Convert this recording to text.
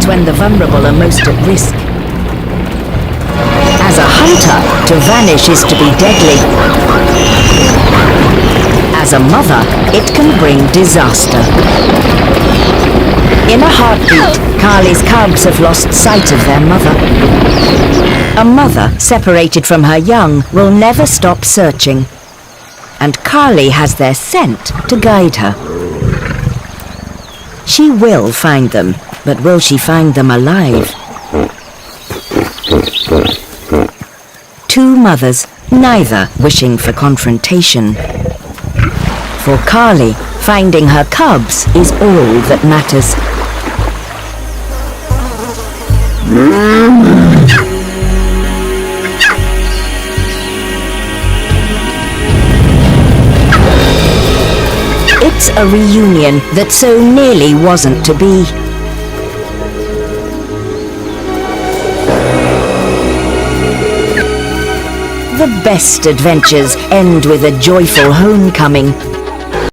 moments when the vulnerable are most at risk. As a hunter, to vanish is to be deadly. As a mother, it can bring disaster. In a heartbeat, Carly's cubs have lost sight of their mother. A mother separated from her young will never stop searching. And Carly has their scent to guide her. She will find them, but will she find them alive? Two mothers, neither wishing for confrontation. For Carly, finding her cubs is all that matters. It's a reunion that so nearly wasn't to be. The best adventures end with a joyful homecoming.